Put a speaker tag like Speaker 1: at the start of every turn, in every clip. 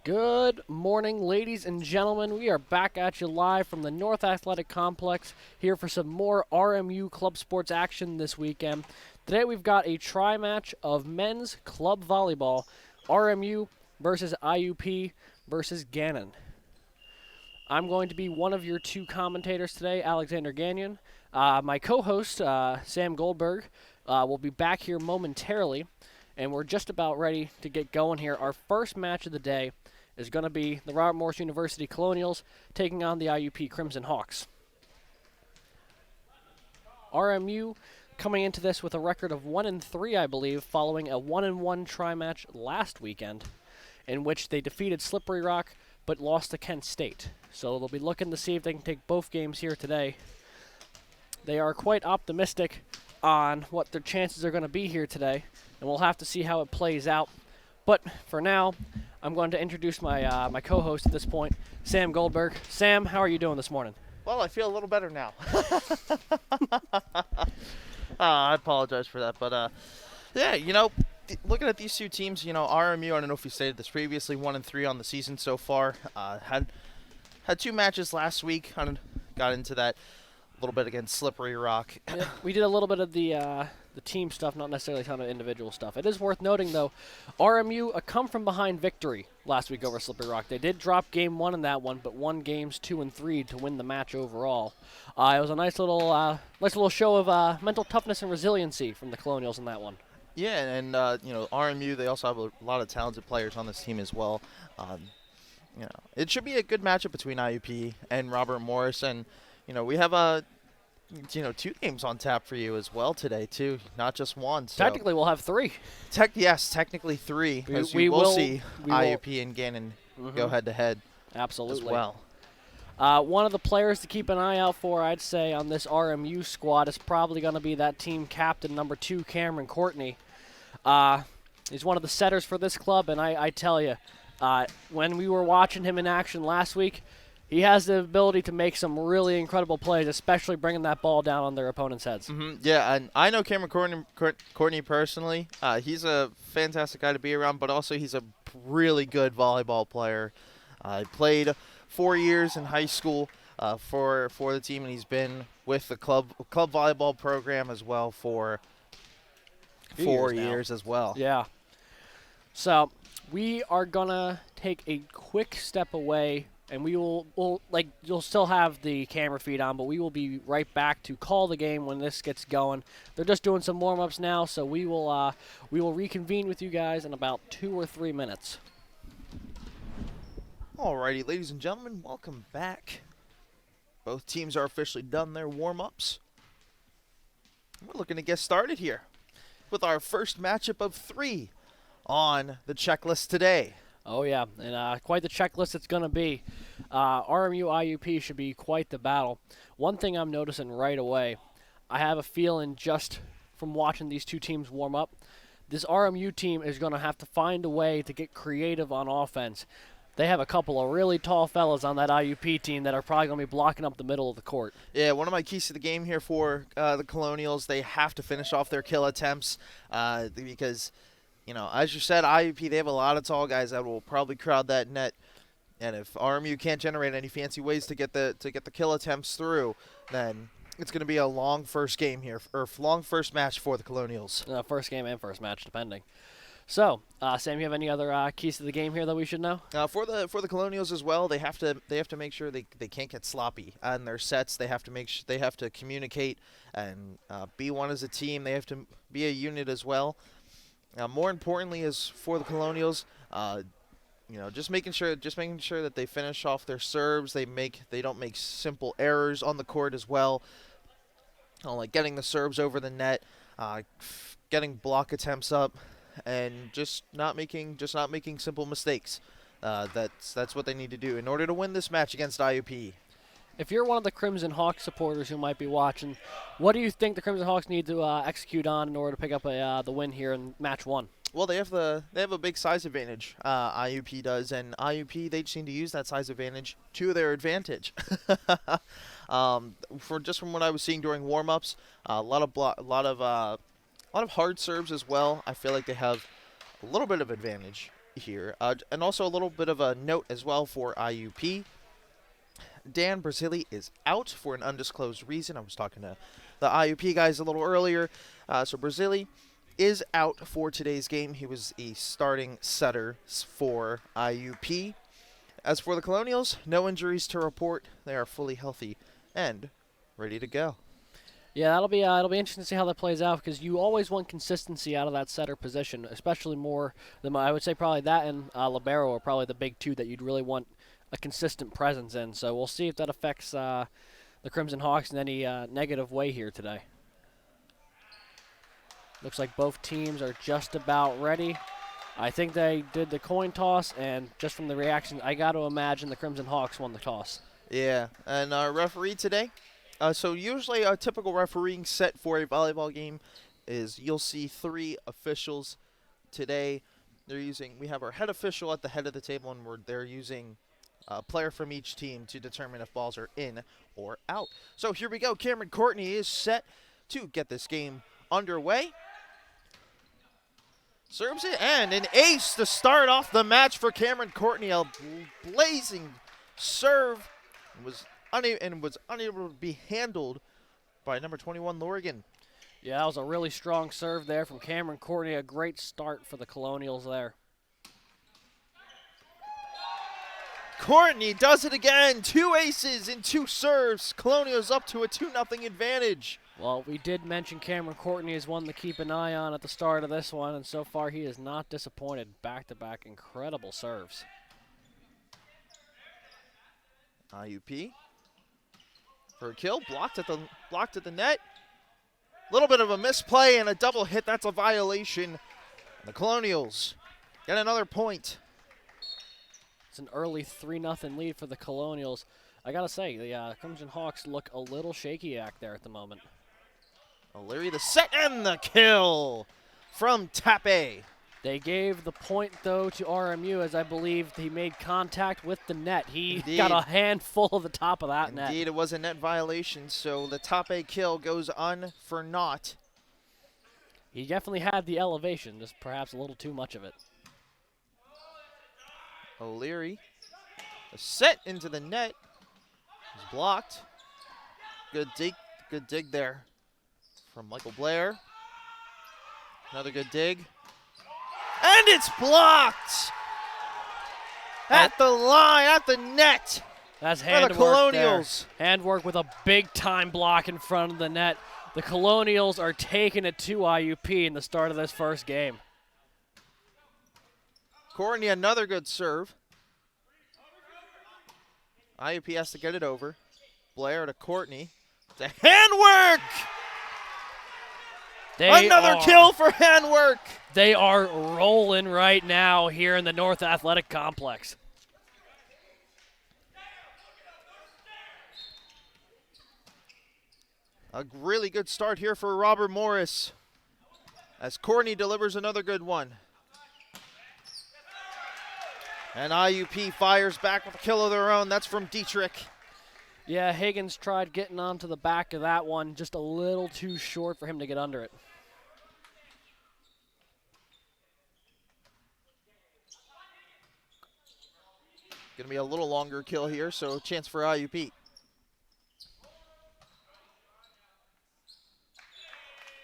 Speaker 1: Good morning, ladies and gentlemen. We are back at you live from the North Athletic Complex here for some more RMU club sports action this weekend. Today we've got a tri-match of men's club volleyball, RMU versus IUP versus Gannon. I'm going to be one of your two commentators today, Alexander Gannon. My co-host, Sam Goldberg, will be back here momentarily, and we're just about ready to get going here. Our first match of the day is going to be the Robert Morris University Colonials taking on the IUP Crimson Hawks. RMU coming into this with a record of 1-3, I believe, following a 1-1 tri-match last weekend, in which they defeated Slippery Rock but lost to Kent State. So they'll be looking to see if they can take both games here today. They are quite optimistic on what their chances are going to be here today, and we'll have to see how it plays out. But for now, I'm going to introduce my my co-host at this point, Sam Goldberg. Sam, how are you doing this morning?
Speaker 2: Well, I feel a little better now. I apologize for that, but yeah, looking at these two teams, RMU, I don't know if we stated this previously, 1-3 on the season so far. Had two matches last week. I got into that a little bit against Slippery Rock.
Speaker 1: Yeah, we did a little bit of the team stuff, not necessarily a ton of individual stuff. It is worth noting, though, RMU a come-from-behind victory last week over Slippery Rock. They did drop game one in that one, but won games 2 and 3 to win the match overall. It was a nice little show of mental toughness and resiliency from the Colonials in that one.
Speaker 2: Yeah, and RMU, they also have a lot of talented players on this team as well. It should be a good matchup between IUP and Robert Morris, and we have two games on tap for you as well today too, not just one. So
Speaker 1: Technically, we'll have 3.
Speaker 2: Technically 3. We will see IUP and Gannon go head to head.
Speaker 1: Absolutely.
Speaker 2: As well.
Speaker 1: One of the players to keep an eye out for, I'd say, on this RMU squad is probably going to be that team captain, number 2, Cameron Courtney. He's one of the setters for this club, and I tell you, when we were watching him in action last week, he has the ability to make some really incredible plays, especially bringing that ball down on their opponents' heads.
Speaker 2: Yeah, and I know Cameron Courtney personally. He's a fantastic guy to be around, but also he's a really good volleyball player. He played 4 years in high school for the team, and he's been with the club volleyball program as well for 4 years as well.
Speaker 1: Yeah. So we are going to take a quick step away, and we'll you'll still have the camera feed on, but we will be right back to call the game when this gets going. They're just doing some warm-ups now, so we will reconvene with you guys in about 2 or 3 minutes.
Speaker 2: Alrighty, ladies and gentlemen, welcome back. Both teams are officially done their warm-ups. We're looking to get started here with our first matchup of 3 on the checklist today.
Speaker 1: Oh, yeah, and quite the checklist it's going to be. RMU IUP should be quite the battle. One thing I'm noticing right away, I have a feeling just from watching these two teams warm up, this RMU team is going to have to find a way to get creative on offense. They have a couple of really tall fellas on that IUP team that are probably going to be blocking up the middle of the court.
Speaker 2: Yeah, one of my keys to the game here for the Colonials, they have to finish off their kill attempts because – as you said, IUP, they have a lot of tall guys that will probably crowd that net. And if RMU can't generate any fancy ways to get the kill attempts through, then it's going to be a long first game here, or long first match for the Colonials.
Speaker 1: First game and first match, depending. So, Sam, you have any other keys to the game here that we should know?
Speaker 2: For the Colonials as well, they have to make sure they can't get sloppy on their sets. They have to they have to communicate and be one as a team. They have to be a unit as well. More importantly, is for the Colonials, just making sure that they finish off their serves. They don't make simple errors on the court as well. Like getting the serves over the net, getting block attempts up, and just not making simple mistakes. That's what they need to do in order to win this match against IUP.
Speaker 1: If you're one of the Crimson Hawks supporters who might be watching, what do you think the Crimson Hawks need to execute on in order to pick up the win here in match 1?
Speaker 2: Well, they have a big size advantage. IUP does, and IUP, they just need to use that size advantage to their advantage. From what I was seeing during warm-ups, a lot of hard serves as well. I feel like they have a little bit of advantage here. And also a little bit of a note as well for IUP. Dan Brazili is out for an undisclosed reason. I was talking to the IUP guys a little earlier. So Brazili is out for today's game. He was a starting setter for IUP. As for the Colonials, no injuries to report. They are fully healthy and ready to go.
Speaker 1: Yeah, it'll be interesting to see how that plays out because you always want consistency out of that setter position, especially more than I would say probably that and libero are probably the big two that you'd really want a consistent presence in. So we'll see if that affects the Crimson Hawks in any negative way here today. Looks like both teams are just about ready. I think they did the coin toss, and just from the reaction, I got to imagine the Crimson Hawks won the toss.
Speaker 2: Yeah, and our referee today. So usually a typical refereeing set for a volleyball game is you'll see 3 officials. Today we have our head official at the head of the table, and they're using a player from each team to determine if balls are in or out. So here we go. Cameron Courtney is set to get this game underway. Serves it, and an ace to start off the match for Cameron Courtney. A blazing serve was unable to be handled by number 21, Lorigan.
Speaker 1: Yeah, that was a really strong serve there from Cameron Courtney. A great start for the Colonials there.
Speaker 2: Courtney does it again. 2 aces and 2 serves. Colonials up to a 2-0 advantage.
Speaker 1: Well, we did mention Cameron Courtney is one to keep an eye on at the start of this one, and so far he is not disappointed. Back-to-back incredible serves.
Speaker 2: IUP for a kill, blocked at the net. Little bit of a misplay and a double hit. That's a violation. The Colonials get another point.
Speaker 1: It's an early 3-0 lead for the Colonials. I gotta say, the Crimson Hawks look a little shaky back there at the moment.
Speaker 2: O'Leary the set and the kill from Tape.
Speaker 1: They gave the point, though, to RMU, as I believe he made contact with the net. He
Speaker 2: Indeed.
Speaker 1: got a handful of the top of that net.
Speaker 2: Indeed, it was a net violation, so the Tape kill goes on for naught.
Speaker 1: He definitely had the elevation, just perhaps a little too much of it.
Speaker 2: O'Leary, a set into the net, is blocked. Good dig there from Michael Blair. Another good dig. And it's blocked! At the line, at the net.
Speaker 1: That's
Speaker 2: for
Speaker 1: handwork
Speaker 2: the Colonials.
Speaker 1: there. Handwork with a big-time block in front of the net. The Colonials are taking it to IUP in the start of this first game.
Speaker 2: Courtney, another good serve. IUP has to get it over. Blair to Courtney. The handwork! Another kill for handwork!
Speaker 1: They are rolling right now here in the North Athletic Complex.
Speaker 2: A really good start here for Robert Morris as Courtney delivers another good one. And IUP fires back with a kill of their own. That's from Dietrich.
Speaker 1: Yeah, Higgins tried getting onto the back of that one, just a little too short for him to get under it.
Speaker 2: Going to be a little longer kill here, so chance for IUP.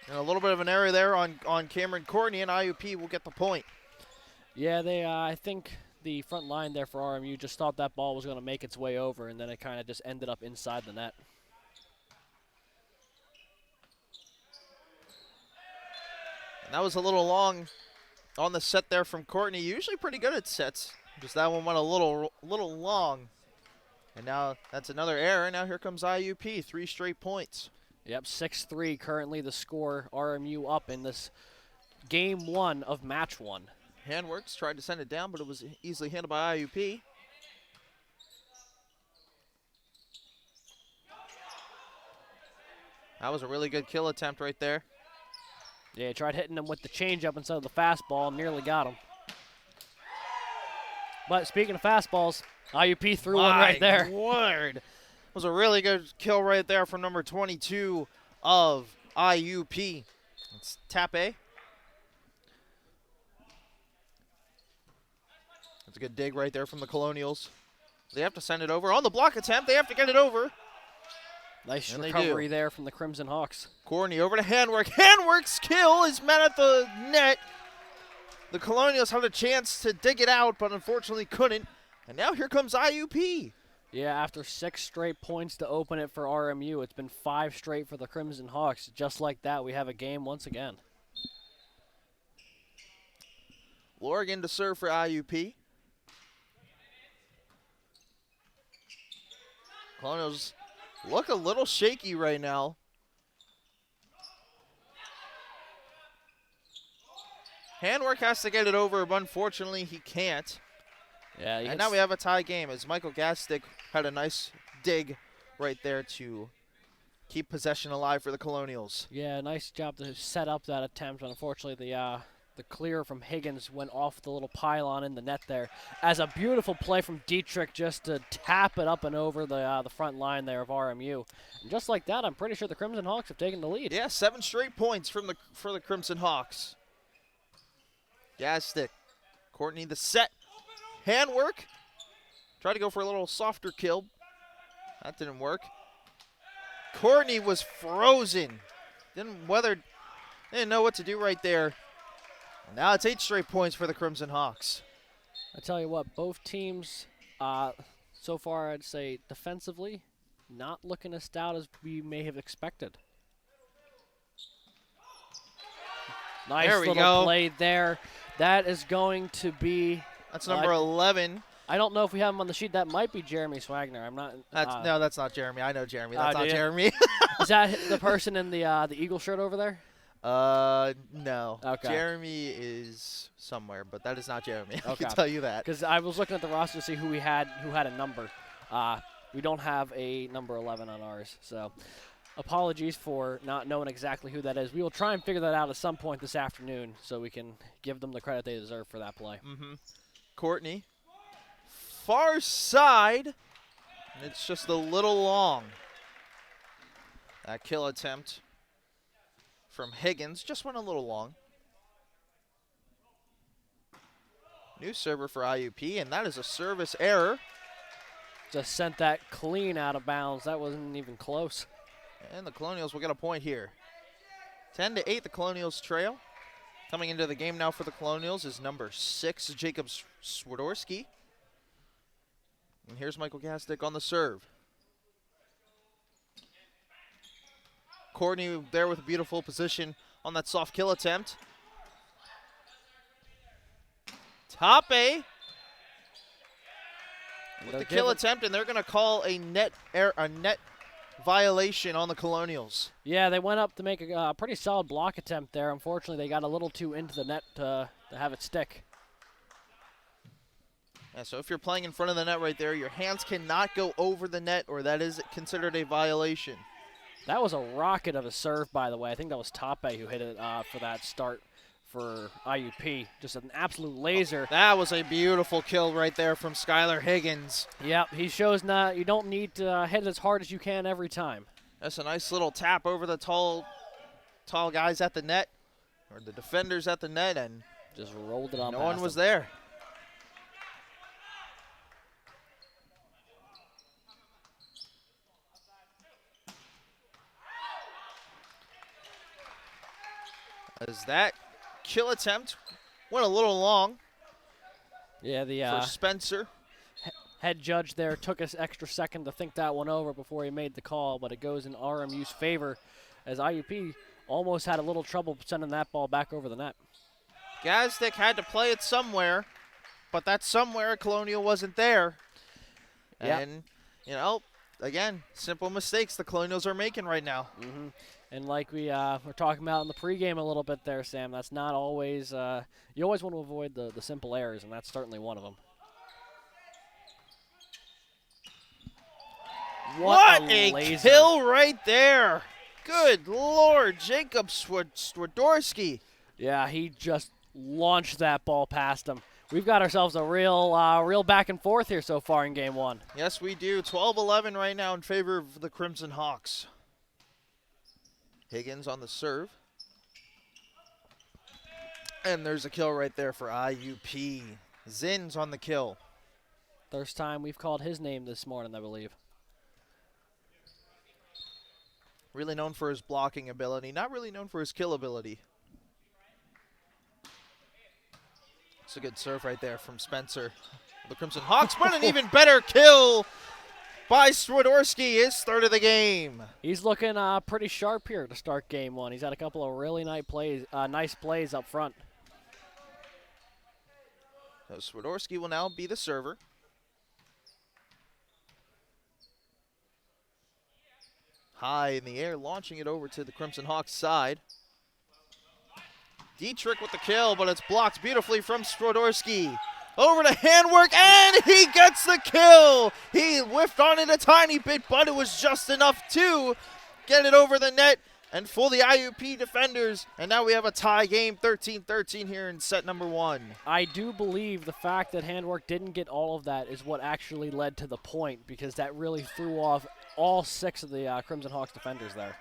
Speaker 2: And a little bit of an error there on Cameron Courtney, and IUP will get the point.
Speaker 1: Yeah, I think the front line there for RMU just thought that ball was going to make its way over, and then it kind of just ended up inside the net.
Speaker 2: And that was a little long on the set there from Courtney. Usually pretty good at sets. Just that one went a little long. And now that's another error. Now here comes IUP, 3 straight points.
Speaker 1: Yep, 6-3 currently the score. RMU up in this game 1 of match 1.
Speaker 2: Handworks tried to send it down, but it was easily handled by IUP. That was a really good kill attempt right there.
Speaker 1: Yeah, he tried hitting him with the changeup instead of the fastball, nearly got him. But speaking of fastballs, IUP threw one right there.
Speaker 2: My word. It was a really good kill right there from number 22 of IUP. It's Tape. That's a good dig right there from the Colonials. They have to send it over. On the block attempt, they have to get it over.
Speaker 1: Nice
Speaker 2: And
Speaker 1: recovery there from the Crimson Hawks.
Speaker 2: Courtney over to Handwork. Handwork's kill is met at the net. The Colonials had a chance to dig it out, but unfortunately couldn't. And now here comes IUP.
Speaker 1: Yeah, after 6 straight points to open it for RMU, it's been 5 straight for the Crimson Hawks. Just like that, we have a game once again.
Speaker 2: Lorgan to serve for IUP. Colonials look a little shaky right now. Handwork has to get it over, but unfortunately he can't.
Speaker 1: Yeah,
Speaker 2: And now we have a tie game as Michael Gastick had a nice dig right there to keep possession alive for the Colonials.
Speaker 1: Yeah, nice job to set up that attempt. Unfortunately, the clear from Higgins went off the little pylon in the net there. As a beautiful play from Dietrich just to tap it up and over the front line there of RMU. And just like that, I'm pretty sure the Crimson Hawks have taken the lead.
Speaker 2: Yeah, 7 straight points for the Crimson Hawks. Gastick, Courtney the set. Handwork. Tried to go for a little softer kill. That didn't work. Courtney was frozen. Didn't know what to do right there. And now it's 8 straight points for the Crimson Hawks.
Speaker 1: I tell you what, both teams so far, I'd say defensively, not looking as stout as we may have expected. Nice
Speaker 2: There we
Speaker 1: little
Speaker 2: go.
Speaker 1: play there. That is going to be...
Speaker 2: That's number 11.
Speaker 1: I don't know if we have him on the sheet. That might be Jeremy Swagner. I'm not...
Speaker 2: No, that's not Jeremy. I know Jeremy. That's not
Speaker 1: do you?
Speaker 2: Jeremy.
Speaker 1: Is that the person in the Eagle shirt over there?
Speaker 2: No.
Speaker 1: Okay.
Speaker 2: Jeremy is somewhere, but that is not Jeremy. I
Speaker 1: Okay.
Speaker 2: can tell you that.
Speaker 1: Because I was looking at the roster to see who had a number. We don't have a number 11 on ours, so apologies for not knowing exactly who that is. We will try and figure that out at some point this afternoon so we can give them the credit they deserve for that play.
Speaker 2: Mm-hmm. Courtney. Far side. And it's just a little long. That kill attempt from Higgins just went a little long. New server for IUP, and that is a service error.
Speaker 1: Just sent that clean out of bounds. That wasn't even close.
Speaker 2: And the Colonials will get a point here. 10-8, the Colonials trail. Coming into the game now for the Colonials is number 6, Jacob Swadorski. And here's Michael Gastick on the serve. Courtney there with a beautiful position on that soft kill attempt. Tape with the kill attempt, and they're going to call a net violation on the Colonials.
Speaker 1: Yeah, they went up to make a pretty solid block attempt there. Unfortunately, they got a little too into the net to have it stick.
Speaker 2: Yeah, so if you're playing in front of the net right there, your hands cannot go over the net, or that is considered a violation.
Speaker 1: That was a rocket of a serve, by the way. I think that was Tape who hit it for that start for IUP. Just an absolute laser.
Speaker 2: That was a beautiful kill right there from Skylar Higgins.
Speaker 1: Yep, he shows you don't need to hit it as hard as you can every time.
Speaker 2: That's a nice little tap over the tall guys at the net, or the defenders at the net, and
Speaker 1: just rolled it on.
Speaker 2: No one was there. As that kill attempt went a little long.
Speaker 1: Yeah,
Speaker 2: for Spencer.
Speaker 1: Head judge there took us extra second to think that one over before he made the call, but it goes in RMU's favor as IUP almost had a little trouble sending that ball back over the net.
Speaker 2: Gazdick had to play it somewhere, but that somewhere Colonial wasn't there.
Speaker 1: Yep.
Speaker 2: And, again, simple mistakes the Colonials are making right now.
Speaker 1: Mm-hmm. And like we were talking about in the pregame a little bit there, Sam, that's not always you always want to avoid the simple errors, and that's certainly one of them.
Speaker 2: What a kill right there. Good Lord, Jacob Swadorski.
Speaker 1: Yeah, he just launched that ball past him. We've got ourselves a real back and forth here so far in game one.
Speaker 2: Yes, we do. 12-11 right now in favor of the Crimson Hawks. Higgins on the serve. And there's a kill right there for IUP. Zin's on the kill.
Speaker 1: First time we've called his name this morning, I believe.
Speaker 2: Really known for his blocking ability, not really known for his kill ability. It's a good serve right there from Spencer. The Crimson Hawks, but an even better kill by Swadorski, his third of the game.
Speaker 1: He's looking pretty sharp here to start game one. He's had a couple of really nice plays up front.
Speaker 2: So Swadorski will now be the server. High in the air, launching it over to the Crimson Hawks side. Dietrich with the kill, but it's blocked beautifully from Swadorski. Over to Handwork, and he gets the kill! He whiffed on it a tiny bit, but it was just enough to get it over the net and fool the IUP defenders. And now we have a tie game, 13-13 here in set number 1.
Speaker 1: I do believe the fact that Handwork didn't get all of that is what actually led to the point, because that really threw off all 6 of the Crimson Hawks defenders there.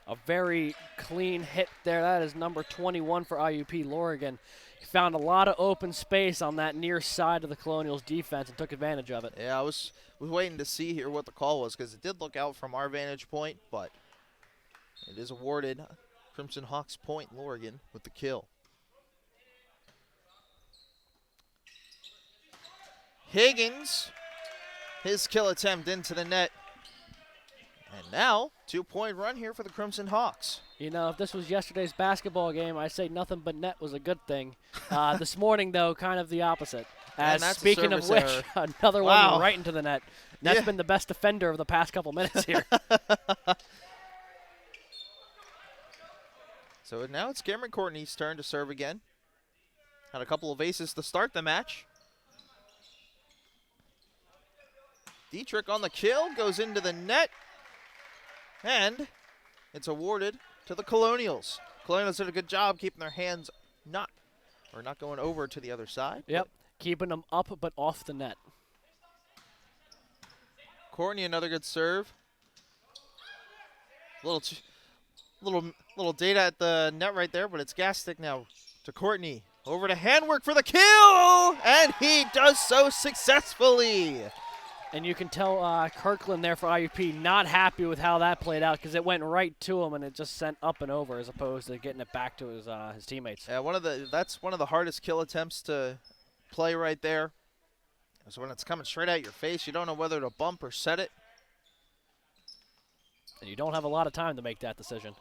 Speaker 1: A very clean hit there. That is number 21 for IUP, Lorigan. He found a lot of open space on that near side of the Colonials defense and took advantage of it.
Speaker 2: Yeah, I was waiting to see here what the call was, because it did look out from our vantage point, but it is awarded Crimson Hawks point, Lorigan with the kill. Higgins, his kill attempt into the net. And now, 2-point run here for the Crimson Hawks.
Speaker 1: You know, if this was yesterday's basketball game, I'd say nothing but net was a good thing. This morning, though, kind of the opposite. As speaking of which, another one right into the net. Net's been the best defender of the past couple minutes here.
Speaker 2: So now it's Cameron Courtney's turn to serve again. Had a couple of aces to start the match. Dietrich on the kill, goes into the net. And it's awarded to the Colonials. Colonials did a good job keeping their hands not going over to the other side.
Speaker 1: Yep, keeping them up but off the net.
Speaker 2: Courtney, another good serve. Little data at the net right there, but it's gas stick now to Courtney. Over to Handwork for the kill, and he does so successfully.
Speaker 1: And you can tell Kirkland there for IUP not happy with how that played out, because it went right to him and it just sent up and over as opposed to getting it back to his teammates.
Speaker 2: Yeah, that's one of the hardest kill attempts to play right there. So when it's coming straight at your face, you don't know whether to bump or set it.
Speaker 1: And you don't have a lot of time to make that decision.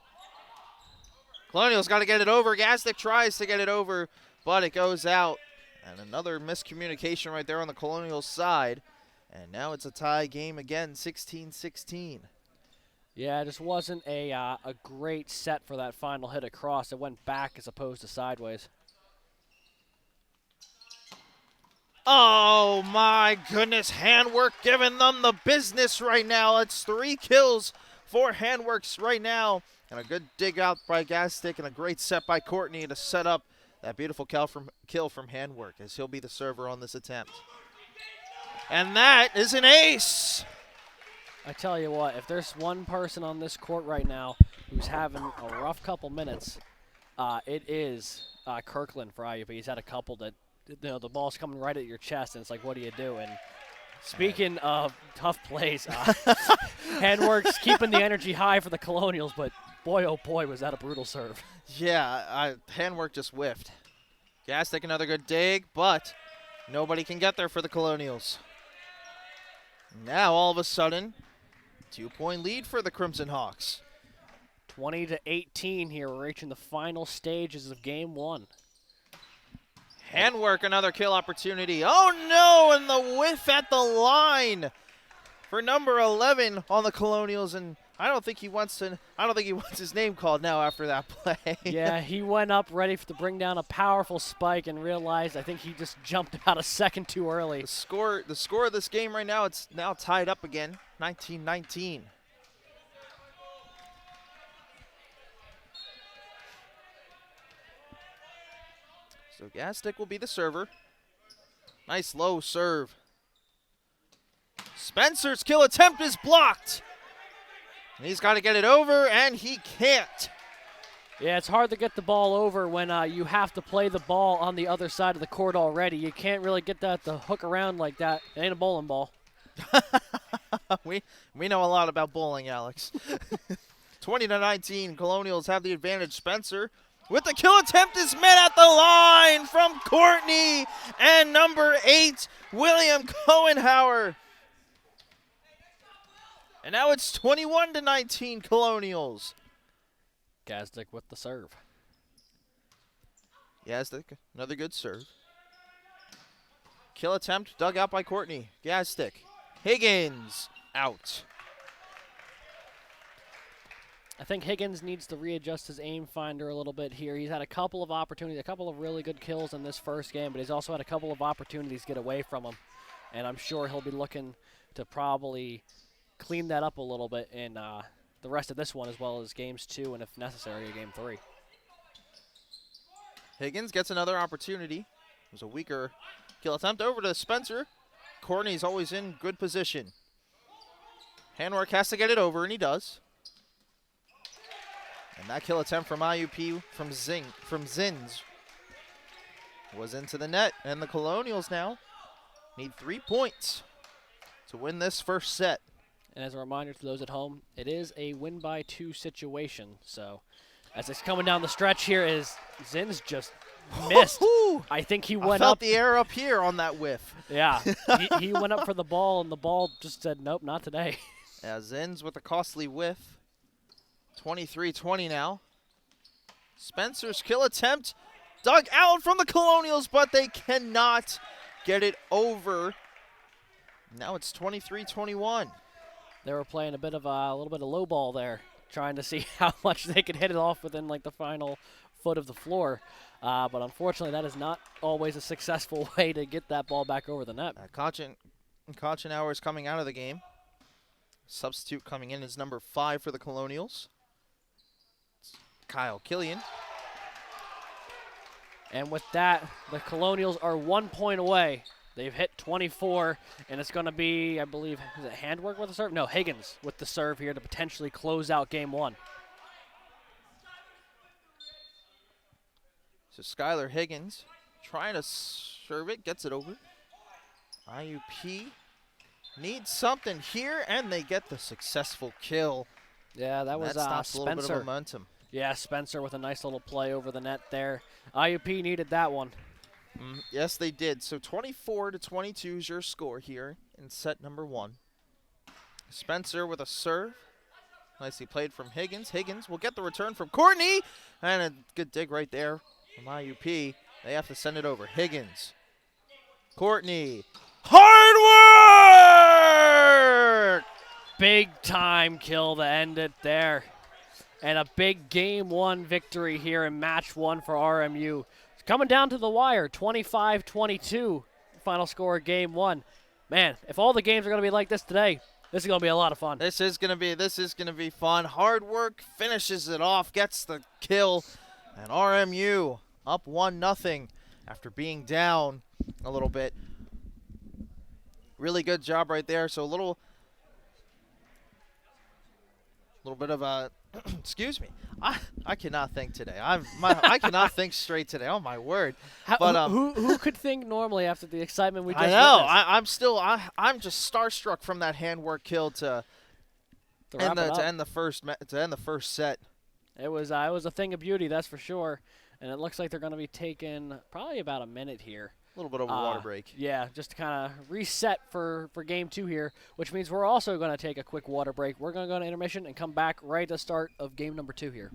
Speaker 2: Colonials got to get it over. Gastic tries to get it over, but it goes out. And another miscommunication right there on the Colonials side. And now it's a tie game again, 16-16.
Speaker 1: Yeah, it just wasn't a great set for that final hit across. It went back as opposed to sideways.
Speaker 2: Oh, my goodness. Handwork giving them the business right now. It's 3 kills for Handworks right now. And a good dig out by Gastic and a great set by Courtney to set up that beautiful kill from Handwork, as he'll be the server on this attempt. And that is an ace.
Speaker 1: I tell you what, if there's one person on this court right now who's having a rough couple minutes, it is Kirkland for IUP. He's had a couple that, the ball's coming right at your chest, and it's like, what do you do? And speaking of tough plays, Handworks keeping the energy high for the Colonials, but boy, oh boy, was that a brutal serve.
Speaker 2: Yeah, Handwork just whiffed. Gastic, another good dig, but nobody can get there for the Colonials. Now, all of a sudden, 2-point lead for the Crimson Hawks.
Speaker 1: 20-18 here. We're reaching the final stages of game 1.
Speaker 2: Handwork, another kill opportunity. Oh no, and the whiff at the line for number 11 on the Colonials, and I don't think he wants his name called now after that play.
Speaker 1: Yeah, he went up ready to bring down a powerful spike and realized I think he just jumped about a second too early.
Speaker 2: The score of this game right now, it's now tied up again, 19-19. So Gastic will be the server. Nice low serve. Spencer's kill attempt is blocked. And he's got to get it over, and he can't.
Speaker 1: Yeah, it's hard to get the ball over when you have to play the ball on the other side of the court already. You can't really get that to hook around like that. It ain't a bowling ball.
Speaker 2: we know a lot about bowling, Alex. 20-19, Colonials have the advantage. Spencer with the kill attempt is met at the line from Courtney and number 8, William Cohenhauer. And now it's 21-19 Colonials.
Speaker 1: Gazdick with the serve.
Speaker 2: Gazdick, another good serve. Kill attempt dug out by Courtney. Gazdick. Higgins out.
Speaker 1: I think Higgins needs to readjust his aim finder a little bit here. He's had a couple of opportunities, a couple of really good kills in this first game, but he's also had a couple of opportunities to get away from him. And I'm sure he'll be looking to probably clean that up a little bit in the rest of this one, as well as games 2 and, if necessary, a game 3.
Speaker 2: Higgins gets another opportunity. It was a weaker kill attempt over to Spencer. Courtney's always in good position. Handwork has to get it over, and he does. And that kill attempt from IUP from Zins was into the net. And the Colonials now need 3 points to win this first set.
Speaker 1: And as a reminder to those at home, it is a win-by-2 situation. So as it's coming down the stretch here, is Zins just missed. I think he went
Speaker 2: I felt
Speaker 1: up.
Speaker 2: the air up here on that whiff.
Speaker 1: Yeah, he went up for the ball, and the ball just said, nope, not today.
Speaker 2: Yeah, Zins with a costly whiff. 23-20 now. Spencer's kill attempt dug out from the Colonials, but they cannot get it over. Now it's 23-21.
Speaker 1: They were playing a little bit of low ball there, trying to see how much they could hit it off within like the final foot of the floor. But unfortunately, that is not always a successful way to get that ball back over the net.
Speaker 2: Kochenauer is coming out of the game. Substitute coming in is number 5 for the Colonials. It's Kyle Killian.
Speaker 1: And with that, the Colonials are 1 point away. They've hit 24, and it's going to be, I believe, is it Handwork with the serve? No, Higgins with the serve here to potentially close out game 1.
Speaker 2: So Skylar Higgins trying to serve it, gets it over. IUP needs something here, and they get the successful kill.
Speaker 1: Yeah, that was
Speaker 2: stops a little bit
Speaker 1: Spencer.
Speaker 2: of momentum.
Speaker 1: Yeah, Spencer with a nice little play over the net there. IUP needed that one.
Speaker 2: Yes, they did. So 24-22 is your score here in set number 1. Spencer with a serve. Nicely played from Higgins. Higgins will get the return from Courtney. And a good dig right there from IUP. They have to send it over. Higgins. Courtney. Hard work!
Speaker 1: Big time kill to end it there. And a big game 1 victory here in match 1 for RMU. It's coming down to the wire, 25-22, final score of game 1. Man, if all the games are going to be like this today, this is going to be a lot of fun.
Speaker 2: This is going to be fun. Hard work finishes it off, gets the kill, and RMU up 1-0 after being down a little bit. Really good job right there. So a little bit of a excuse me. I cannot think today. I cannot think straight today. Oh my word! But
Speaker 1: who could think normally after the excitement we just
Speaker 2: I know.
Speaker 1: witnessed?
Speaker 2: I'm just starstruck from that handwork kill to end the first set.
Speaker 1: It was a thing of beauty, that's for sure. And it looks like they're going to be taking probably about a minute here.
Speaker 2: A little bit of a water break.
Speaker 1: Yeah, just to kind of reset for game 2 here, which means we're also going to take a quick water break. We're going to go to intermission and come back right at the start of game number 2 here.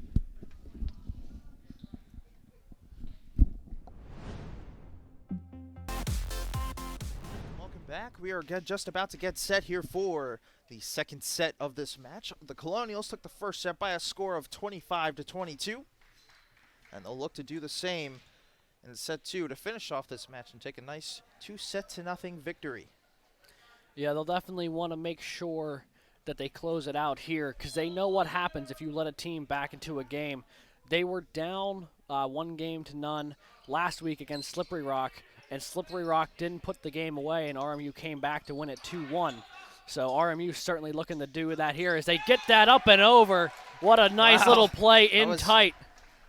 Speaker 2: Welcome back. We are just about to get set here for the second set of this match. The Colonials took the first set by a score of 25-22, and they'll look to do the same in set 2 to finish off this match and take a nice 2-0 victory.
Speaker 1: Yeah, they'll definitely want to make sure that they close it out here because they know what happens if you let a team back into a game. They were down 1-0 last week against Slippery Rock, and Slippery Rock didn't put the game away, and RMU came back to win it 2-1. So RMU certainly looking to do that here as they get that up and over. What a nice little play in tight.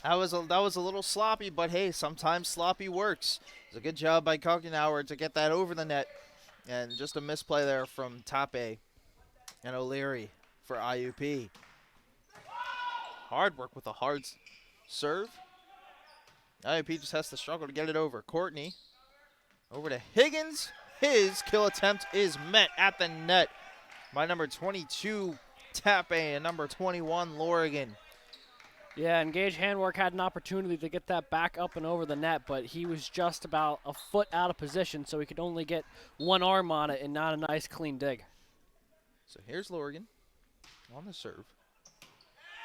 Speaker 2: That was a little sloppy, but hey, sometimes sloppy works. It's a good job by Kogenauer to get that over the net. And just a misplay there from Tape and O'Leary for IUP. Hard work with a hard serve. IUP just has to struggle to get it over. Courtney over to Higgins. His kill attempt is met at the net by number 22, Tape, and number 21, Lorigan.
Speaker 1: Yeah, and Gage Handwork had an opportunity to get that back up and over the net, but he was just about a foot out of position, so he could only get one arm on it and not a nice clean dig.
Speaker 2: So here's Lorigan on the serve.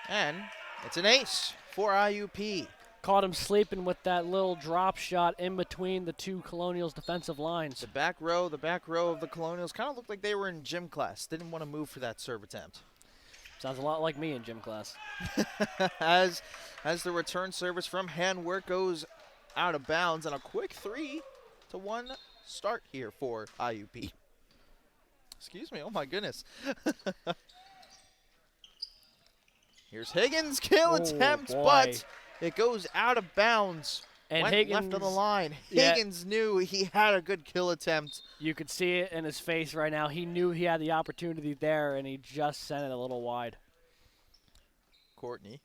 Speaker 2: And it's an ace for IUP.
Speaker 1: Caught him sleeping with that little drop shot in between the two Colonials defensive lines.
Speaker 2: The back row of the Colonials kind of looked like they were in gym class. Didn't want to move for that serve attempt.
Speaker 1: Sounds a lot like me in gym class.
Speaker 2: as the return service from Handwork goes out of bounds, and a quick 3-1 start here for IUP. Excuse me, oh my goodness. Here's Higgins' kill attempt,
Speaker 1: boy.
Speaker 2: but it goes out of bounds.
Speaker 1: And
Speaker 2: Went
Speaker 1: Higgins,
Speaker 2: left of the line.
Speaker 1: Yeah.
Speaker 2: Higgins knew he had a good kill attempt.
Speaker 1: You could see it in his face right now. He knew he had the opportunity there, and he just sent it a little wide.
Speaker 2: Courtney.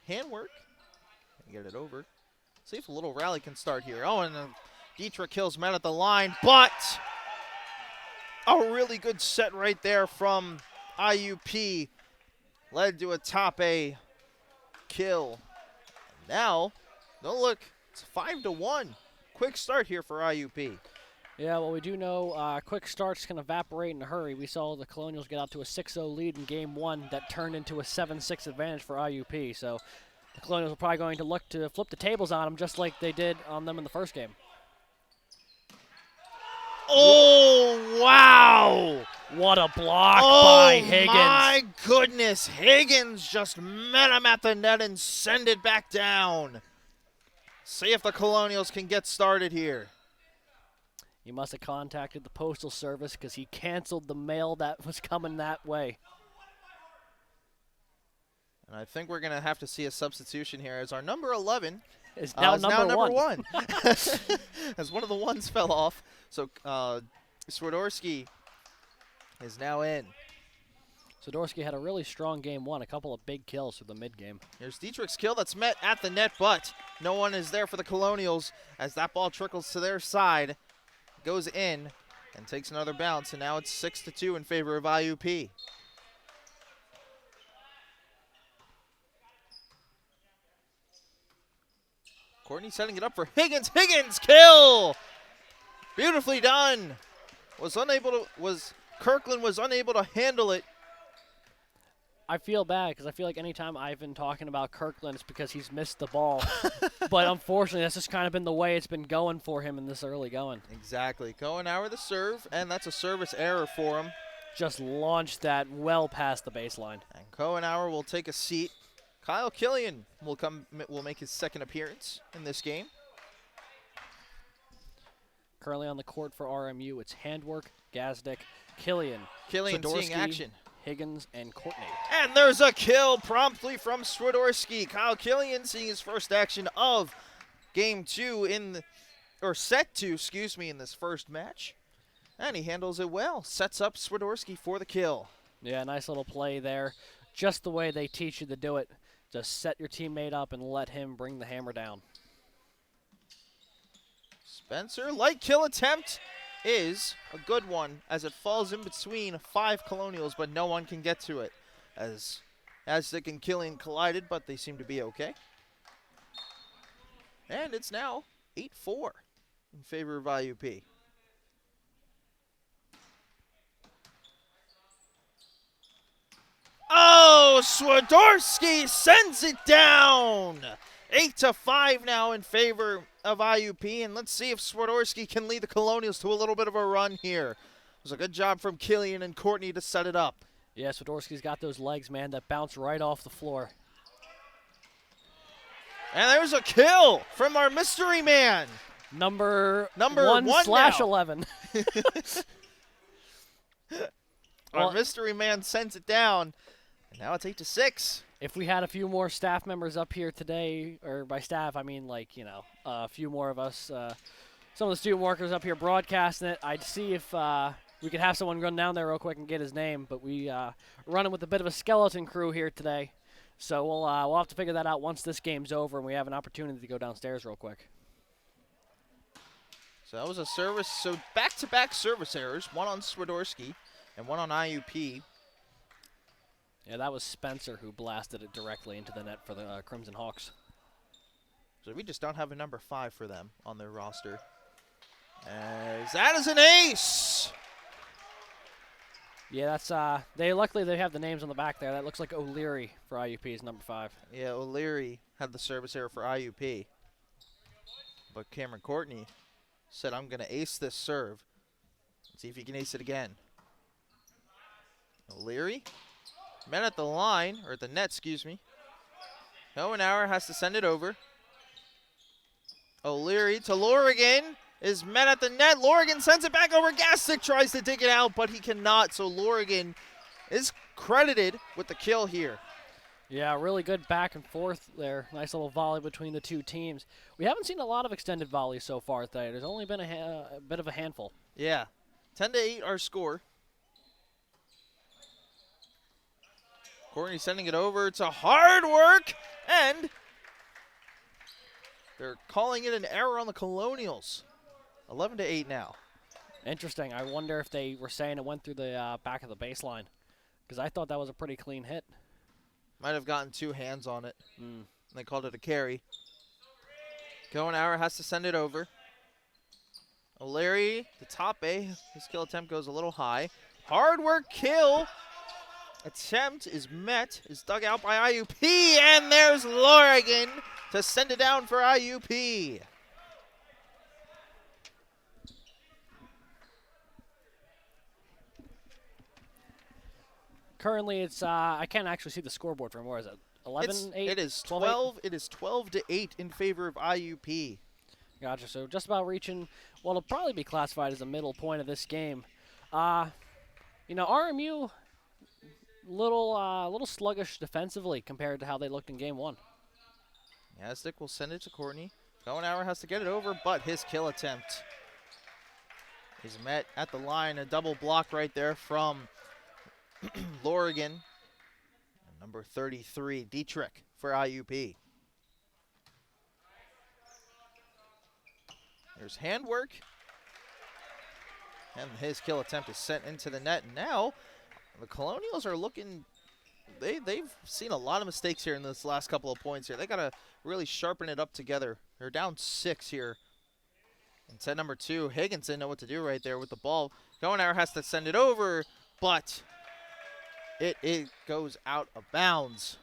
Speaker 2: Handwork. Get it over. See if a little rally can start here. Oh, and Dietrich kills met at the line, but a really good set right there from IUP. Led to a top A kill. Now, no look, it's 5-1. Quick start here for IUP.
Speaker 1: Yeah, well, we do know quick starts can evaporate in a hurry. We saw the Colonials get out to a 6-0 lead in Game 1 that turned into a 7-6 advantage for IUP. So the Colonials are probably going to look to flip the tables on them just like they did on them in the first game.
Speaker 2: Oh, wow!
Speaker 1: What a block by Higgins.
Speaker 2: Oh, my goodness. Higgins just met him at the net and send it back down. See if the Colonials can get started here.
Speaker 1: He must have contacted the Postal Service because he canceled the mail that was coming that way.
Speaker 2: And I think we're going to have to see a substitution here as our number 11
Speaker 1: is now number one.
Speaker 2: As one of the ones fell off. So Swadorski is now in.
Speaker 1: Swadorski had a really strong Game 1, a couple of big kills for the mid-game.
Speaker 2: Here's Dietrich's kill that's met at the net, but no one is there for the Colonials as that ball trickles to their side, goes in, and takes another bounce, and now it's 6-2 in favor of IUP. Courtney setting it up for Higgins. Higgins kill! Beautifully done. Kirkland was unable to handle it.
Speaker 1: I feel bad because I feel like anytime I've been talking about Kirkland, it's because he's missed the ball. But unfortunately, that's just kind of been the way it's been going for him in this early going.
Speaker 2: Exactly. Kohenauer the serve, and that's a service error for him.
Speaker 1: Just launched that well past the baseline.
Speaker 2: And Kohenauer will take a seat. Kyle Killian will make his second appearance in this game.
Speaker 1: Currently on the court for RMU, it's Handwork, Gazdick, Killian
Speaker 2: Swadorski, seeing action.
Speaker 1: Higgins, and Courtney.
Speaker 2: And there's a kill promptly from Swadorski. Kyle Killian seeing his first action of Game 2 Set 2, in this first match. And he handles it well. Sets up Swadorski for the kill.
Speaker 1: Yeah, nice little play there. Just the way they teach you to do it. Just set your teammate up and let him bring the hammer down.
Speaker 2: Spencer, light kill attempt is a good one as it falls in between 5 Colonials, but no one can get to it. As Aztec and Killian collided, but they seem to be okay. And it's now 8-4 in favor of IUP. Oh, Swadorski sends it down. 8-5 now in favor of IUP, and let's see if Swadorski can lead the Colonials to a little bit of a run here. It was a good job from Killian and Courtney to set it up.
Speaker 1: Yeah, Swadorski's got those legs, man, that bounce right off the floor. And
Speaker 2: there's a kill from our mystery man.
Speaker 1: Number
Speaker 2: 1/11. Our
Speaker 1: Well,
Speaker 2: mystery man sends it down. And now it's 8-6.
Speaker 1: If we had a few more staff members up here today, or by staff I mean like, a few more of us, some of the student workers up here broadcasting it, I'd see if we could have someone run down there real quick and get his name. But we running with a bit of a skeleton crew here today. So we'll have to figure that out once this game's over and we have an opportunity to go downstairs real quick.
Speaker 2: So that was a service. So back-to-back service errors, one on Swadorski and one on IUP.
Speaker 1: Yeah, that was Spencer who blasted it directly into the net for the Crimson Hawks.
Speaker 2: So we just don't have a number 5 for them on their roster. As that is an ace!
Speaker 1: Yeah, that's luckily they have the names on the back there. That looks like O'Leary for IUP's number 5.
Speaker 2: Yeah, O'Leary had the service error for IUP. But Cameron Courtney said, I'm going to ace this serve. Let's see if he can ace it again. O'Leary met at the line, or at the net, excuse me. Hohenauer has to send it over. O'Leary to Lorigan is met at the net. Lorigan sends it back over. Gastick tries to dig it out, but he cannot. So Lorigan is credited with the kill here.
Speaker 1: Yeah, really good back and forth there. Nice little volley between the two teams. We haven't seen a lot of extended volleys so far today. There's only been a bit of a handful.
Speaker 2: Yeah, 10-8 our score. Courtney sending it over. It's a hard work, and they're calling it an error on the Colonials. 11-8 now.
Speaker 1: Interesting. I wonder if they were saying it went through the back of the baseline, because I thought that was a pretty clean hit.
Speaker 2: Might have gotten 2 hands on it. They called it a carry. Hohenauer has to send it over. O'Leary, the top A. His kill attempt goes a little high. Hard work kill. Attempt is met, is dug out by IUP, and there's Lorigan to send it down for IUP.
Speaker 1: Currently, it's I can't actually see the scoreboard from where is it? 11-8?
Speaker 2: It is
Speaker 1: 12-8?
Speaker 2: It is 12-8 in favor of IUP.
Speaker 1: Gotcha. So just about reaching what will probably be classified as a middle point of this game. RMU little sluggish defensively compared to how they looked in game 1.
Speaker 2: Gastick will send it to Courtney. Hohenauer has to get it over, but his kill attempt is met at the line. A double block right there from Lorigan. And number 33, Dietrich for IUP. There's handwork. And his kill attempt is sent into the net. Now, the Colonials are looking, they've seen a lot of mistakes here in this last couple of points here. They got to really sharpen it up together. They're down 6 here. And set number 2, Higgins didn't know what to do right there with the ball. Hohenauer has to send it over, but it goes out of bounds.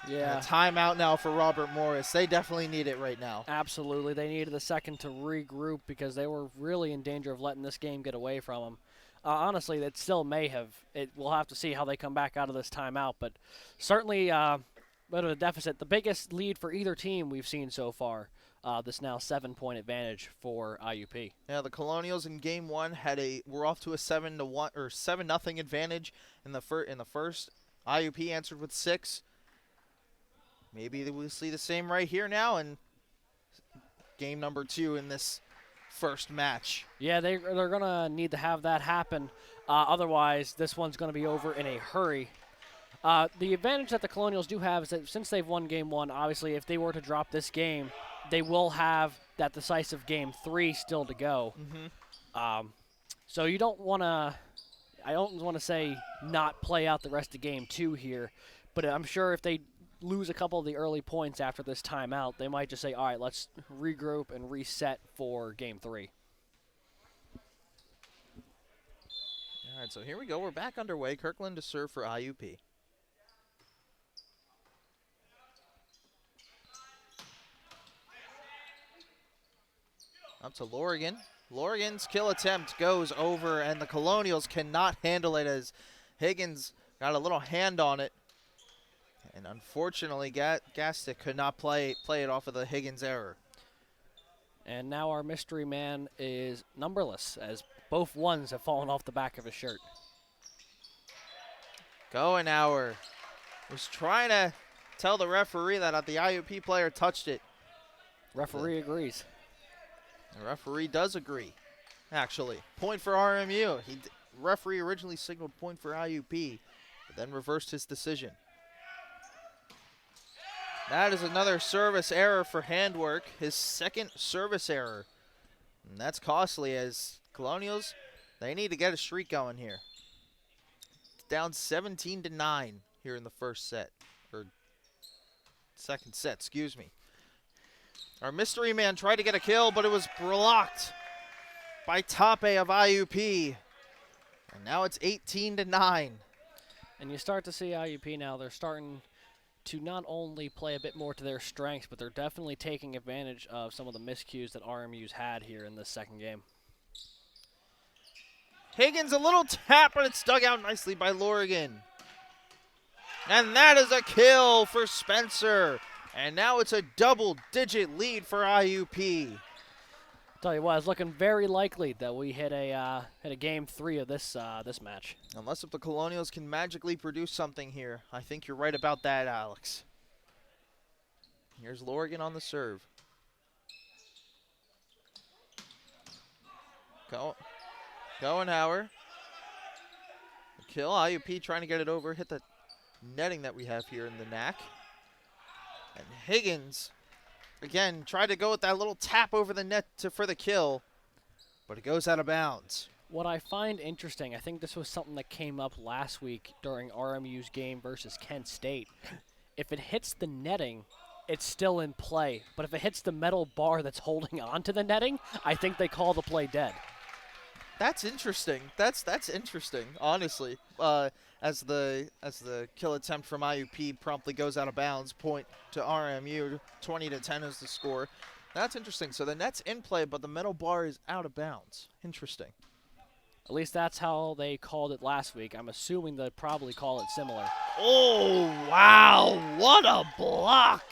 Speaker 1: Yeah.
Speaker 2: And a timeout now for Robert Morris. They definitely need it right now.
Speaker 1: Absolutely. They needed a second to regroup because they were really in danger of letting this game get away from them. Honestly, it still may have. We'll have to see how they come back out of this timeout, but certainly a bit of a deficit. The biggest lead for either team we've seen so far, this now 7-point advantage for IUP.
Speaker 2: Yeah, the Colonials in game 1 were off to a 7-1 or 7-0 advantage in the first. IUP answered with 6. Maybe we'll see the same right here now in game number 2 in this first match.
Speaker 1: Yeah, they're going to need to have that happen. Otherwise, this one's going to be over in a hurry. The advantage that the Colonials do have is that since they've won game 1, obviously if they were to drop this game, they will have that decisive game 3 still to go. So you don't want to, I don't want to say not play out the rest of game 2 here, but I'm sure if they lose a couple of the early points after this timeout, they might just say, all right, let's regroup and reset for game 3.
Speaker 2: All right, so here we go. We're back underway. Kirkland to serve for IUP. Up to Lorigan. Lorigan's kill attempt goes over, and the Colonials cannot handle it as Higgins got a little hand on it. And unfortunately, Gastick could not play it off of the Higgins error.
Speaker 1: And now our mystery man is numberless, as both ones have fallen off the back of his shirt.
Speaker 2: Hohenauer Was trying to tell the referee that the IUP player touched it.
Speaker 1: Referee agrees.
Speaker 2: The referee does agree, actually. Point for RMU. Referee originally signaled point for IUP, but then reversed his decision. That is another service error for Handwork, his second service error. And that's costly as Colonials, they need to get a streak going here. It's down 17-9 here in the first set, or second set, excuse me. Our mystery man tried to get a kill, but it was blocked by Tape of IUP. And now it's 18-9.
Speaker 1: And you start to see IUP now, they're starting to not only play a bit more to their strengths, but they're definitely taking advantage of some of the miscues that RMU's had here in this second game.
Speaker 2: Higgins, a little tap, but it's dug out nicely by Lorigan. And that is a kill for Spencer. And now it's a double-digit lead for IUP.
Speaker 1: Tell you what, it's looking very likely that we hit a game 3 of this match.
Speaker 2: Unless if the Colonials can magically produce something here. I think you're right about that, Alex. Here's Lorigan on the serve. Goenhauer. Kill. IUP trying to get it over. Hit the netting that we have here in the NAC. And Higgins, again, tried to go with that little tap over the net for the kill, but it goes out of bounds.
Speaker 1: What I find interesting, I think this was something that came up last week during RMU's game versus Kent State. If it hits the netting, it's still in play. But if it hits the metal bar that's holding onto the netting, I think they call the play dead.
Speaker 2: That's interesting. That's interesting, honestly. As the kill attempt from IUP promptly goes out of bounds, point to RMU, 20-10 is the score. That's interesting. So the net's in play, but the metal bar is out of bounds. Interesting.
Speaker 1: At least that's how they called it last week. I'm assuming they'd probably call it similar.
Speaker 2: Oh, wow. What a block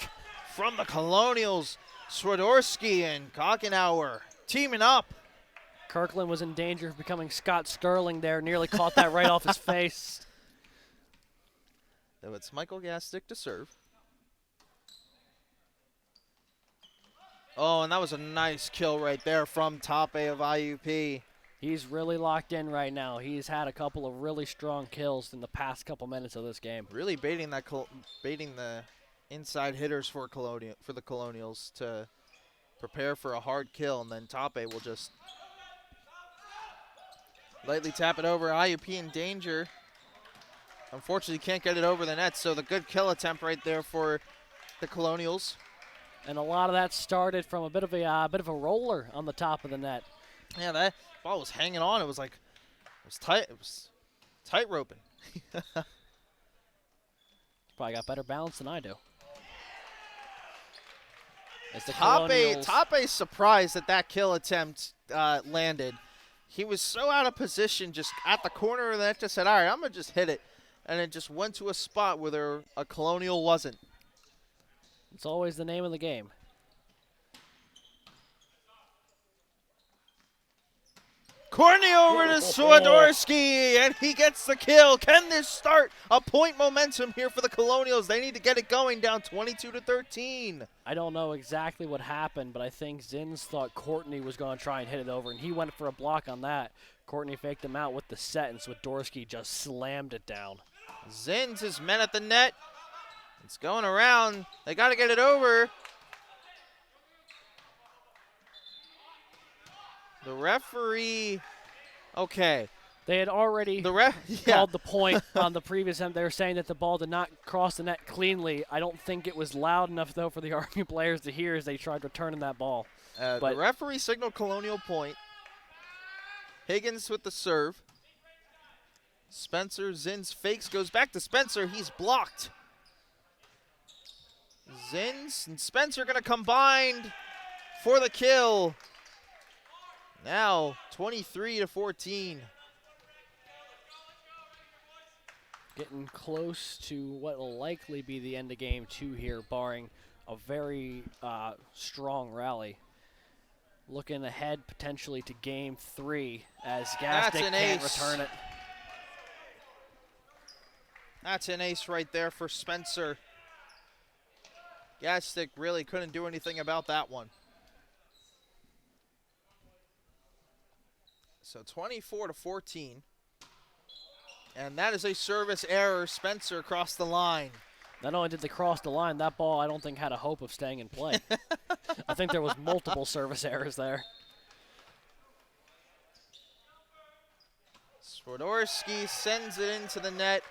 Speaker 2: from the Colonials. Swadorski and Goenhauer teaming up.
Speaker 1: Kirkland was in danger of becoming Scott Sterling there. Nearly caught that right off his face.
Speaker 2: Though it's Michael Gastick to serve. Oh, and that was a nice kill right there from Tape of IUP.
Speaker 1: He's really locked in right now. He's had a couple of really strong kills in the past couple minutes of this game.
Speaker 2: Really baiting the inside hitters for the Colonials to prepare for a hard kill, and then Tape will just lightly tap it over. IUP in danger. Unfortunately, can't get it over the net, so the good kill attempt right there for the Colonials.
Speaker 1: And a lot of that started from a bit of a roller on the top of the net.
Speaker 2: Yeah, that ball was hanging on. It was tight. It was tight roping.
Speaker 1: Probably got better balance than I do. As the Colonials,
Speaker 2: Tape's surprised that kill attempt landed. He was so out of position just at the corner of the net, just said, all right, I'm going to just hit it. And it just went to a spot where a Colonial wasn't.
Speaker 1: It's always the name of the game.
Speaker 2: Courtney over to Swadorski, and he gets the kill. Can this start a point momentum here for the Colonials? They need to get it going, down 22-13.
Speaker 1: I don't know exactly what happened, but I think Zins thought Courtney was going to try and hit it over, and he went for a block on that. Courtney faked him out with the set, and Swadorski just slammed it down.
Speaker 2: Zins is men at the net. It's going around. They got to get it over. The referee, okay.
Speaker 1: They had already called the point on the previous end. They were saying that the ball did not cross the net cleanly. I don't think it was loud enough, though, for the RMU players to hear as they tried returning that ball.
Speaker 2: The referee signaled Colonial point. Higgins with the serve. Spencer, Zins fakes, goes back to Spencer. He's blocked. Zins and Spencer going to combine for the kill. Now 23-14.
Speaker 1: Getting close to what will likely be the end of game 2 here, barring a very strong rally. Looking ahead potentially to game 3 as Gastick can't return it.
Speaker 2: That's an ace right there for Spencer. Gastic really couldn't do anything about that one. So 24-14. And that is a service error. Spencer crossed the line.
Speaker 1: Not only did they cross the line, that ball I don't think had a hope of staying in play. I think there was multiple service errors there.
Speaker 2: Swadorski sends it into the net.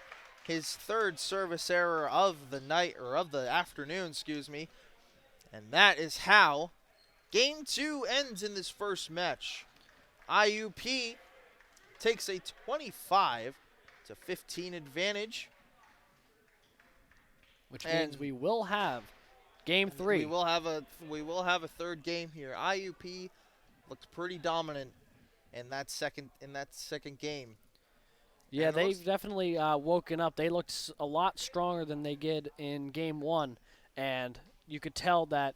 Speaker 2: His third service error of the night, or of the afternoon, excuse me. And that is how Game 2 ends in this first match. IUP takes a 25-15 advantage.
Speaker 1: Which means we will have Game 3.
Speaker 2: We will have a third game here. IUP looked pretty dominant in that second game.
Speaker 1: Yeah, they've definitely woken up. They looked a lot stronger than they did in Game 1, and you could tell that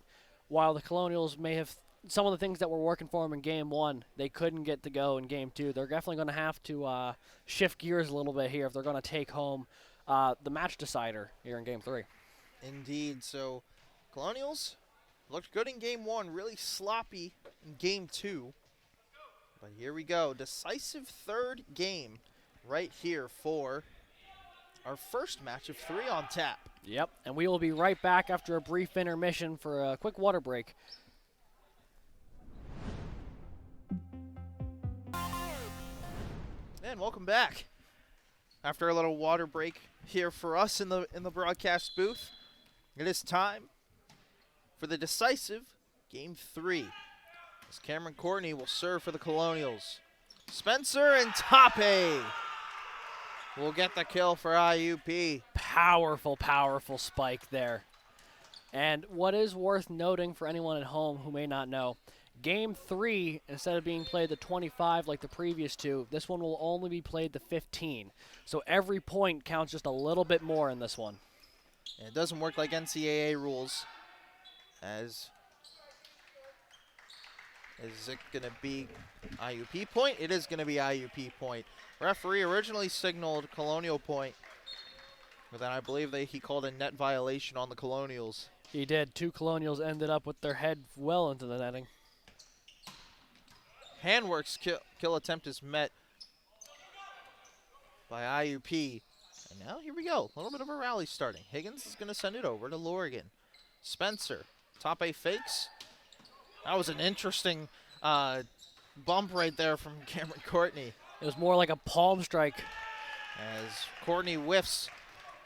Speaker 1: while the Colonials may have some of the things that were working for them in Game 1, they couldn't get to go in Game 2. They're definitely going to have to shift gears a little bit here if they're going to take home the match decider here in Game 3.
Speaker 2: Indeed. So Colonials looked good in Game 1, really sloppy in Game 2. But here we go. Decisive third game right here for our first match of 3 on tap.
Speaker 1: Yep, and we will be right back after a brief intermission for a quick water break.
Speaker 2: And welcome back. After a little water break here for us in the broadcast booth, it is time for the decisive Game 3. As Cameron Courtney will serve for the Colonials. Spencer and Tape will get the kill for IUP.
Speaker 1: Powerful, powerful spike there. And what is worth noting for anyone at home who may not know, Game 3, instead of being played the 25 like the previous two, this one will only be played the 15. So every point counts just a little bit more in this one.
Speaker 2: And it doesn't work like NCAA rules. Is it going to be IUP point? It is going to be IUP point. Referee originally signaled Colonial point, but then I believe he called a net violation on the Colonials.
Speaker 1: He did. 2 Colonials ended up with their head well into the netting.
Speaker 2: Handworks kill attempt is met by IUP. And now here we go. A little bit of a rally starting. Higgins is going to send it over to Lorigan. Spencer. Tape fakes. That was an interesting bump right there from Cameron Courtney.
Speaker 1: It was more like a palm strike.
Speaker 2: As Courtney whiffs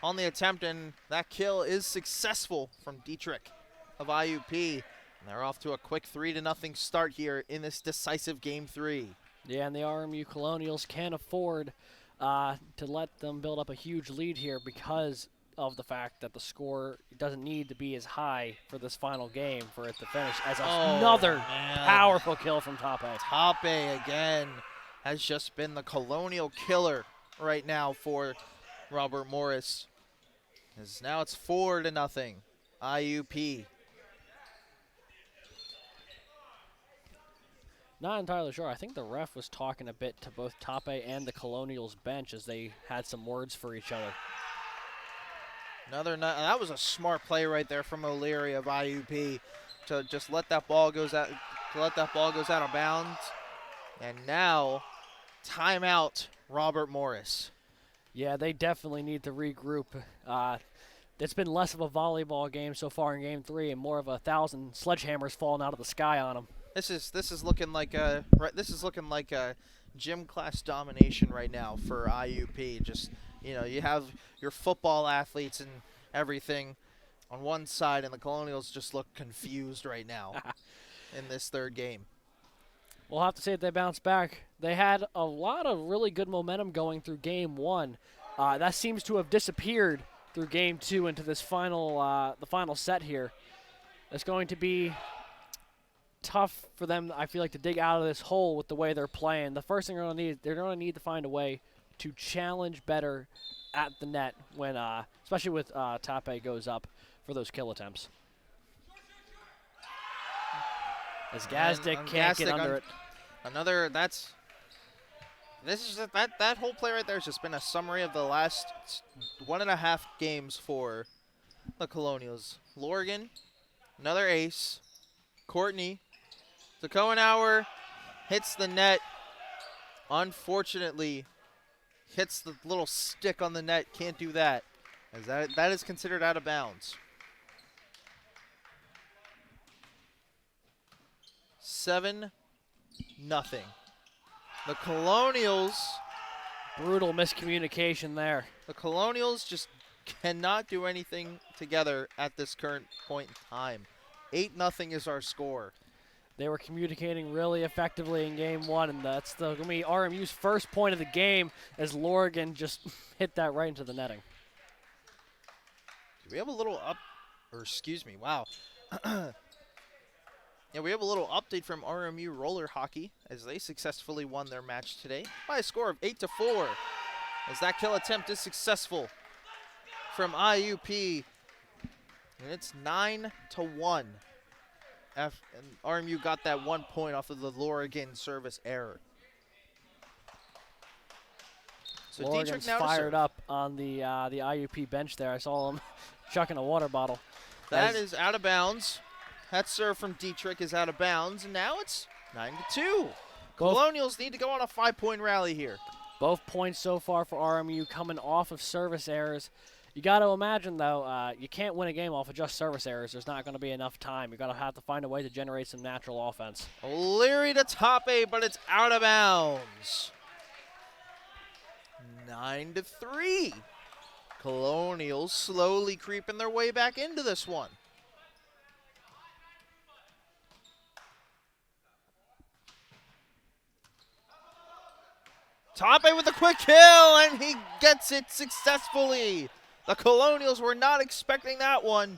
Speaker 2: on the attempt, and that kill is successful from Dietrich of IUP. And they're off to a quick 3-0 start here in this decisive Game 3.
Speaker 1: Yeah, and the RMU Colonials can't afford to let them build up a huge lead here because of the fact that the score doesn't need to be as high for this final game for it to finish as another powerful kill from Tape.
Speaker 2: Tape again has just been the Colonial killer right now for Robert Morris. As now it's 4-0 IUP.
Speaker 1: Not entirely sure. I think the ref was talking a bit to both Tape and the Colonials bench as they had some words for each other.
Speaker 2: That was a smart play right there from O'Leary of IUP to just let that ball goes out of bounds. And now timeout Robert Morris.
Speaker 1: Yeah, they definitely need to regroup. It's been less of a volleyball game so far in Game 3 and more of 1,000 sledgehammers falling out of the sky on them.
Speaker 2: This is looking like a gym class domination right now for IUP. Just, you have your football athletes and everything on one side, and the Colonials just look confused right now in this third game.
Speaker 1: We'll have to say that they bounced back. They had a lot of really good momentum going through Game 1. That seems to have disappeared through Game 2 into this the final set here. It's going to be tough for them, I feel like, to dig out of this hole with the way they're playing. The first thing they're going to need to find a way to challenge better at the net when, especially with Tape goes up for those kill attempts. As Gazdic can't get under it.
Speaker 2: This is that whole play right there has just been a summary of the last 1.5 games for the Colonials. Lorgan, another ace. Courtney, the Cohenauer hits the net. Unfortunately, hits the little stick on the net. Can't do that, as that is considered out of bounds. 7-0. The Colonials.
Speaker 1: Brutal miscommunication there.
Speaker 2: The Colonials just cannot do anything together at this current point in time. 8-0 is our score.
Speaker 1: They were communicating really effectively in game one, and that's going to be RMU's first point of the game as Lorgan just hit that right into the netting.
Speaker 2: Do we have a little wow. Yeah, we have a little update from RMU roller hockey as they successfully won their match today by a score of 8-4. As that kill attempt is successful from IUP, and it's 9-1. And RMU got that 1 point off of the Lorgan service error. So
Speaker 1: Lorgan's fired up on the IUP bench there. I saw him chucking a water bottle.
Speaker 2: That is out of bounds. That serve from Dietrich is out of bounds, and now it's 9-2. Colonials need to go on a 5-point rally here.
Speaker 1: Both points so far for RMU coming off of service errors. You got to imagine, though, you can't win a game off of just service errors. There's not going to be enough time. You're going to have to find a way to generate some natural offense.
Speaker 2: O'Leary to Tape, but it's out of bounds. 9-3. Colonials slowly creeping their way back into this one. Tape with a quick kill, and he gets it successfully. The Colonials were not expecting that one.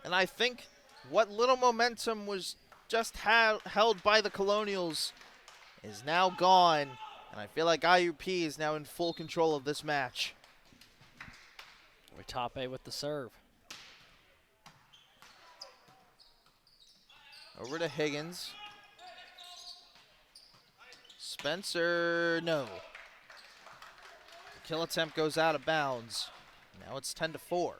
Speaker 2: And I think what little momentum was just held by the Colonials is now gone. And I feel like IUP is now in full control of this match.
Speaker 1: Tape with the serve.
Speaker 2: Over to Higgins. Spencer, no. The kill attempt goes out of bounds. Now it's 10-4.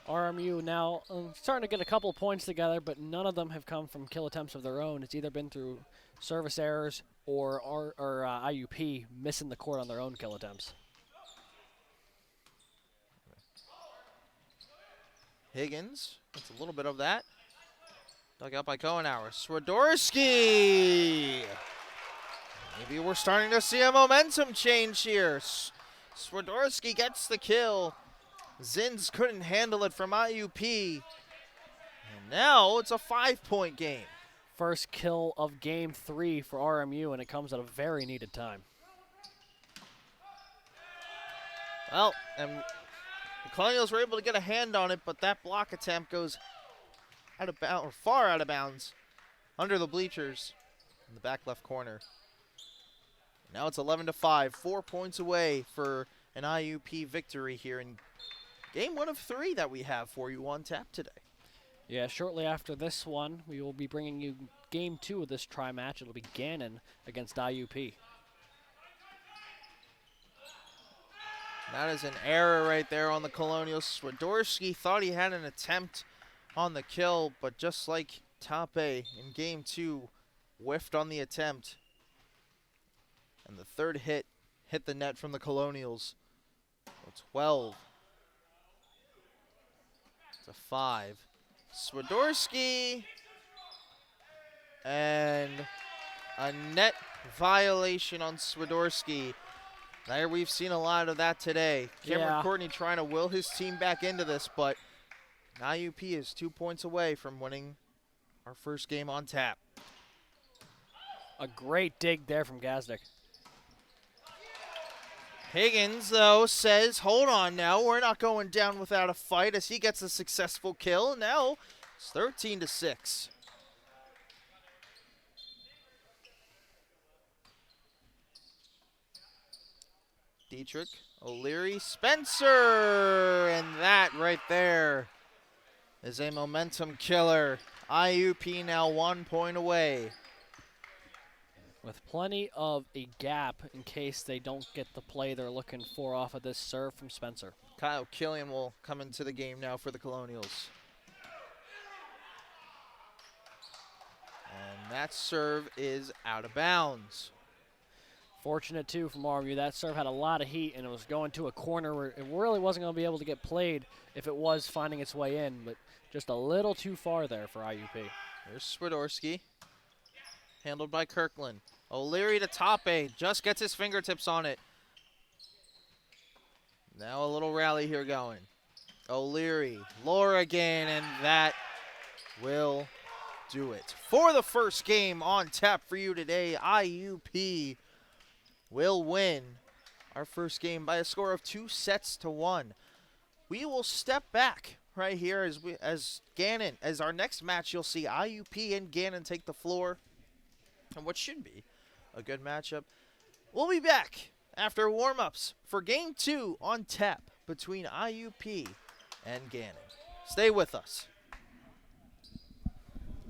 Speaker 1: RMU now starting to get a couple points together, but none of them have come from kill attempts of their own. It's either been through service errors or IUP missing the court on their own kill attempts.
Speaker 2: Higgins, that's a little bit of that. Dug out by Cohenauer. Swadorski! Maybe we're starting to see a momentum change here. Swadorski gets the kill. Zins couldn't handle it from IUP. And now it's a 5-point game.
Speaker 1: First kill of game 3 for RMU, and it comes at a very needed time.
Speaker 2: Well, and the Colonials were able to get a hand on it, but that block attempt goes out of bounds, or far out of bounds, under the bleachers in the back left corner. Now it's 11-5, 4 points away for an IUP victory here in game 1 of 3 that we have for you on tap today.
Speaker 1: Yeah, shortly after this one, we will be bringing you game 2 of this tri-match. It'll be Gannon against IUP.
Speaker 2: That is an error right there on the Colonials. Swadorski thought he had an attempt on the kill, but just like Tape in game 2, whiffed on the attempt. And the third hit the net from the Colonials. So 12. It's a 5. Swadorski. And a net violation on Swadorski. There we've seen a lot of that today. Cameron Courtney trying to will his team back into this, but IUP is 2 points away from winning our first game on tap.
Speaker 1: A great dig there from Gazdick.
Speaker 2: Higgins, though, says, hold on now. We're not going down without a fight, as he gets a successful kill. Now it's 13-6. Dietrich, O'Leary, Spencer, and that right there is a momentum killer. IUP now 1 point away.
Speaker 1: with plenty of a gap in case they don't get the play they're looking for off of this serve from Spencer.
Speaker 2: Kyle Killian will come into the game now for the Colonials. And that serve is out of bounds.
Speaker 1: Fortunate, too, from RMU. That serve had a lot of heat, and it was going to a corner where it really wasn't going to be able to get played if it was finding its way in, but just a little too far there for IUP.
Speaker 2: Here's Swadorski, handled by Kirkland. O'Leary to Tape, just gets his fingertips on it. Now a little rally here going. O'Leary, Lorigan, and that will do it. For the first game on tap for you today, IUP will win our first game by a score of 2-1. We will step back right here as Gannon, as our next match, you'll see IUP and Gannon take the floor. And what should be a good matchup. We'll be back after warm-ups for game 2 on tap between IUP and Gannon. Stay with us.